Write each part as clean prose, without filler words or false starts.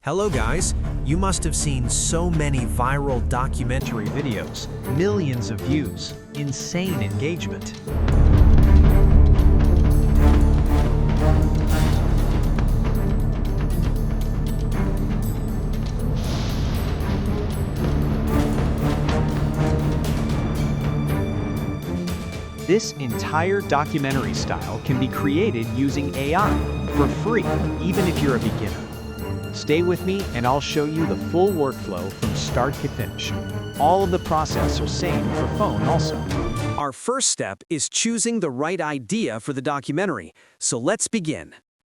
Hello guys, you must have seen so many viral documentary videos, millions of views, insane engagement. This entire documentary style can be created using AI for free, even if you're a beginner. Stay with me and I'll show you the full workflow from start to finish. All of the process are same for phone also. Our first step is choosing the right idea for the documentary, so let's begin.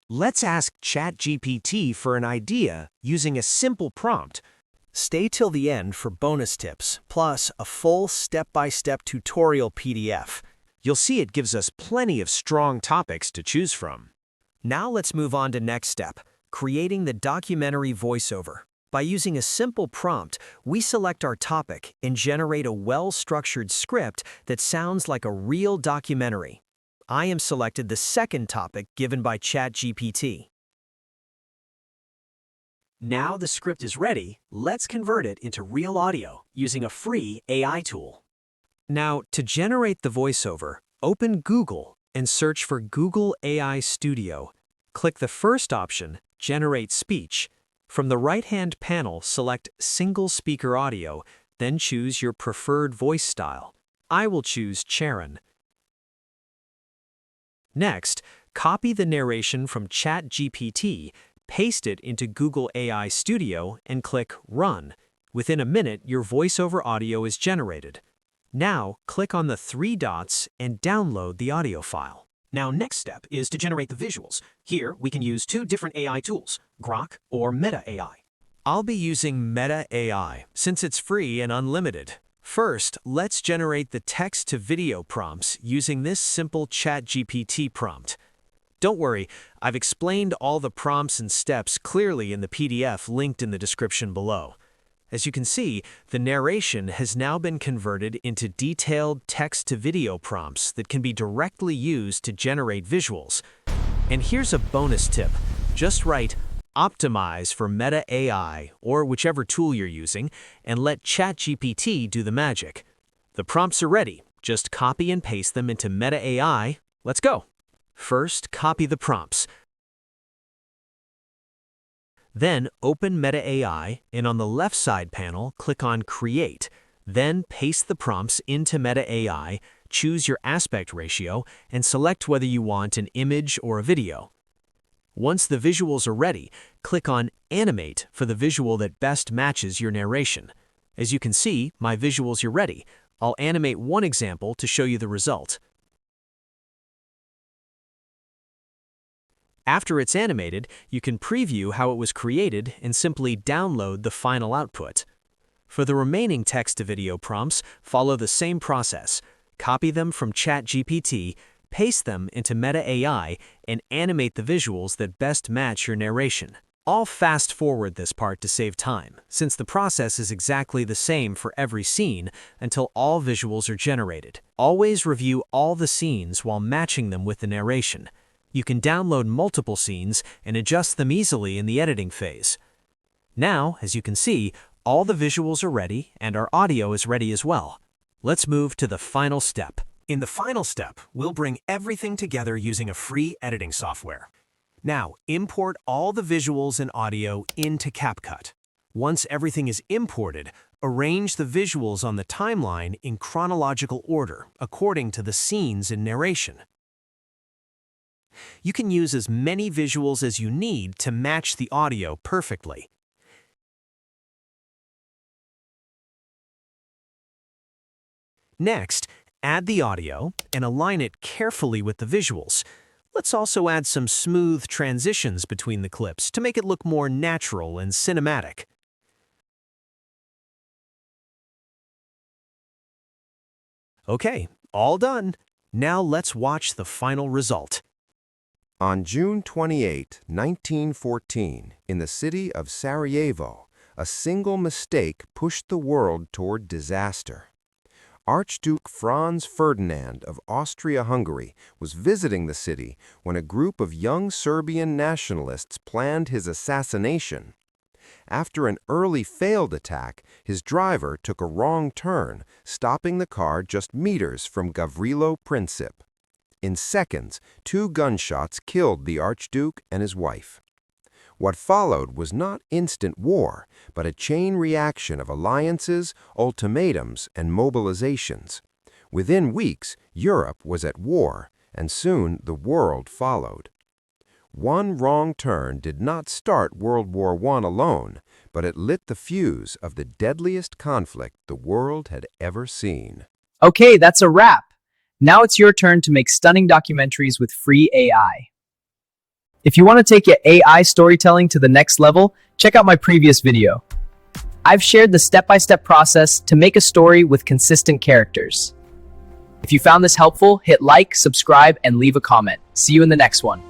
Let's ask ChatGPT for an idea using a simple prompt. Stay till the end for bonus tips, plus a full step-by-step tutorial PDF. You'll see it gives us plenty of strong topics to choose from. Now let's move on to next step, creating the documentary voiceover. By using a simple prompt, we select our topic and generate a well-structured script that sounds like a real documentary. I am selected the second topic given by ChatGPT. Now the script is ready, let's convert it into real audio using a free AI tool. Now, to generate the voiceover, open Google and search for Google AI Studio. Click the first option, Generate Speech. From the right-hand panel, select Single Speaker Audio, then choose your preferred voice style. I will choose Charon. Next, copy the narration from ChatGPT, paste it into Google AI Studio, and click Run. Within a minute, your voiceover audio is generated. Now, click on the three dots and download the audio file. Now, next step is to generate the visuals. Here, we can use two different AI tools, Grok or Meta AI. I'll be using Meta AI since it's free and unlimited. First, let's generate the text-to-video prompts using this simple ChatGPT prompt. Don't worry, I've explained all the prompts and steps clearly in the PDF linked in the description below. As you can see, the narration has now been converted into detailed text-to-video prompts that can be directly used to generate visuals. And here's a bonus tip. Just write Optimize for Meta AI or whichever tool you're using and let ChatGPT do the magic. The prompts are ready. Just copy and paste them into Meta AI. Let's go. First, copy the prompts. Then open Meta AI and on the left side panel, click on Create. Then paste the prompts into Meta AI, choose your aspect ratio, and select whether you want an image or a video. Once the visuals are ready, click on Animate for the visual that best matches your narration. As you can see, my visuals are ready. I'll animate one example to show you the result. After it's animated, you can preview how it was created and simply download the final output. For the remaining text-to-video prompts, follow the same process. Copy them from ChatGPT, paste them into Meta AI, and animate the visuals that best match your narration. I'll fast-forward this part to save time, since the process is exactly the same for every scene until all visuals are generated. Always review all the scenes while matching them with the narration. You can download multiple scenes and adjust them easily in the editing phase. Now, as you can see, all the visuals are ready and our audio is ready as well. Let's move to the final step. In the final step, we'll bring everything together using a free editing software. Now, import all the visuals and audio into CapCut. Once everything is imported, arrange the visuals on the timeline in chronological order according to the scenes in narration. You can use as many visuals as you need to match the audio perfectly. Next, add the audio and align it carefully with the visuals. Let's also add some smooth transitions between the clips to make it look more natural and cinematic. Okay, all done. Now let's watch the final result. On June 28, 1914, in the city of Sarajevo, a single mistake pushed the world toward disaster. Archduke Franz Ferdinand of Austria-Hungary was visiting the city when a group of young Serbian nationalists planned his assassination. After an early failed attack, his driver took a wrong turn, stopping the car just meters from Gavrilo Princip. In seconds, 2 gunshots killed the Archduke and his wife. What followed was not instant war, but a chain reaction of alliances, ultimatums, and mobilizations. Within weeks, Europe was at war, and soon the world followed. One wrong turn did not start World War I alone, but it lit the fuse of the deadliest conflict the world had ever seen. Okay, that's a wrap. Now it's your turn to make stunning documentaries with free AI. If you want to take your AI storytelling to the next level, check out my previous video. I've shared the step-by-step process to make a story with consistent characters. If you found this helpful, hit like, subscribe, and leave a comment. See you in the next one.